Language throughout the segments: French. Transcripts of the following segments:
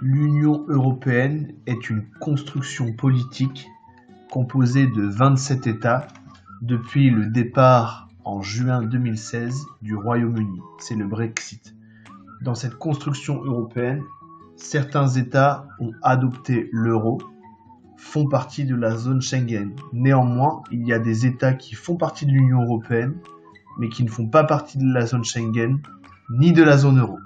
L'Union européenne est une construction politique composée de 27 États depuis le départ en juin 2016 du Royaume-Uni, c'est le Brexit. Dans cette construction européenne, certains États ont adopté l'euro, font partie de la zone Schengen. Néanmoins, il y a des États qui font partie de l'Union européenne, mais qui ne font pas partie de la zone Schengen, ni de la zone euro.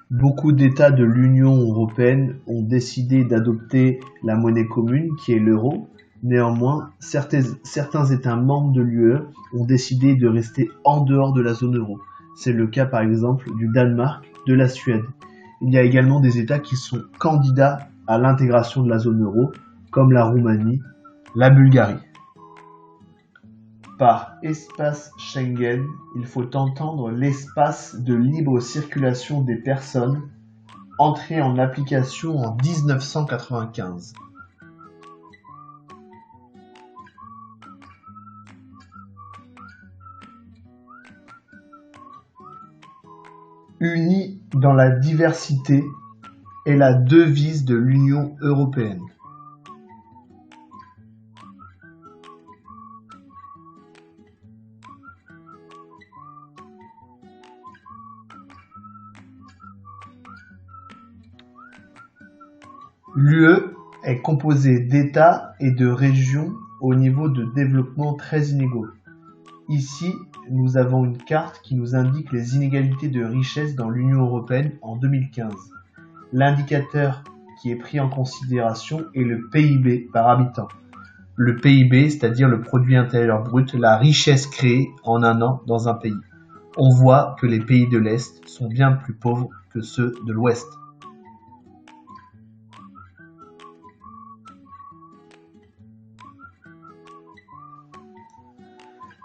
Beaucoup d'États de l'Union européenne ont décidé d'adopter la monnaie commune, qui est l'euro. Néanmoins, certains États membres de l'UE ont décidé de rester en dehors de la zone euro. C'est le cas par exemple du Danemark, de la Suède. Il y a également des États qui sont candidats à l'intégration de la zone euro, comme la Roumanie, la Bulgarie. Par espace Schengen, il faut entendre l'espace de libre circulation des personnes, entré en application en 1995. Unis dans la diversité est la devise de l'Union européenne. L'UE est composée d'États et de régions au niveau de développement très inégaux. Ici, nous avons une carte qui nous indique les inégalités de richesse dans l'Union européenne en 2015. L'indicateur qui est pris en considération est le PIB par habitant. Le PIB, c'est-à-dire le produit intérieur brut, la richesse créée en un an dans un pays. On voit que les pays de l'Est sont bien plus pauvres que ceux de l'Ouest.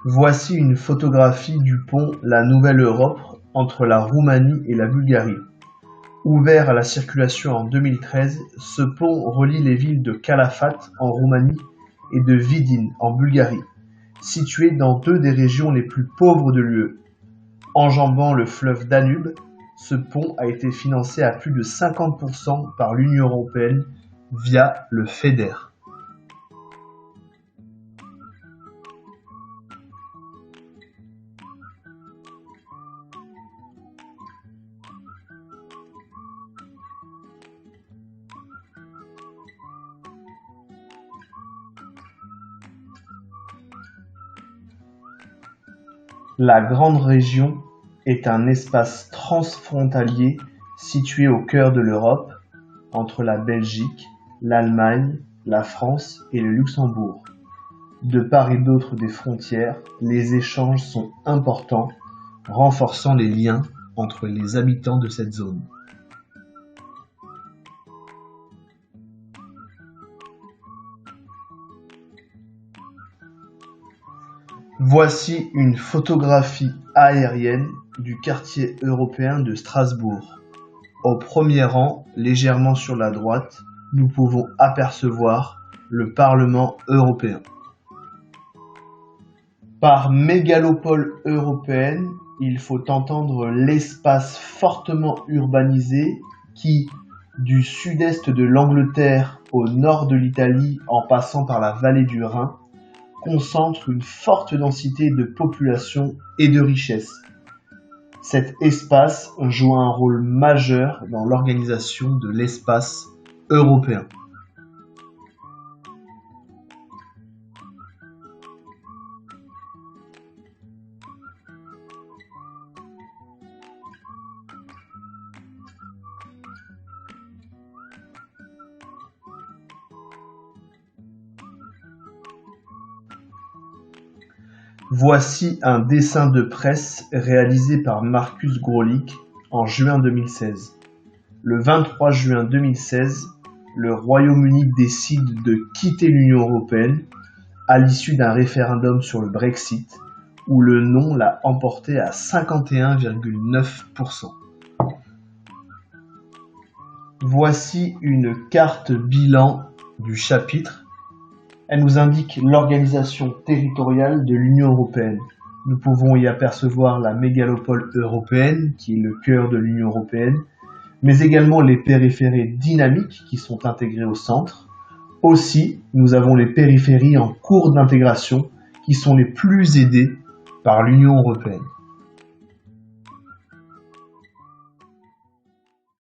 Voici une photographie du pont La Nouvelle Europe entre la Roumanie et la Bulgarie. Ouvert à la circulation en 2013, ce pont relie les villes de Calafat en Roumanie et de Vidin en Bulgarie, situées dans deux des régions les plus pauvres de l'UE. Enjambant le fleuve Danube, ce pont a été financé à plus de 50% par l'Union européenne via le FEDER. La Grande Région est un espace transfrontalier situé au cœur de l'Europe, entre la Belgique, l'Allemagne, la France et le Luxembourg. De part et d'autre des frontières, les échanges sont importants, renforçant les liens entre les habitants de cette zone. Voici une photographie aérienne du quartier européen de Strasbourg. Au premier rang, légèrement sur la droite, nous pouvons apercevoir le Parlement européen. Par mégalopole européenne, il faut entendre l'espace fortement urbanisé qui, du sud-est de l'Angleterre au nord de l'Italie en passant par la vallée du Rhin, concentre une forte densité de population et de richesse. Cet espace joue un rôle majeur dans l'organisation de l'espace européen. Voici un dessin de presse réalisé par Marcus Grolic en juin 2016. Le 23 juin 2016, le Royaume-Uni décide de quitter l'Union européenne à l'issue d'un référendum sur le Brexit, où le non l'a emporté à 51,9%. Voici une carte bilan du chapitre. Elle nous indique l'organisation territoriale de l'Union européenne. Nous pouvons y apercevoir la mégalopole européenne, qui est le cœur de l'Union européenne, mais également les périphéries dynamiques qui sont intégrées au centre. Aussi, nous avons les périphéries en cours d'intégration qui sont les plus aidées par l'Union européenne.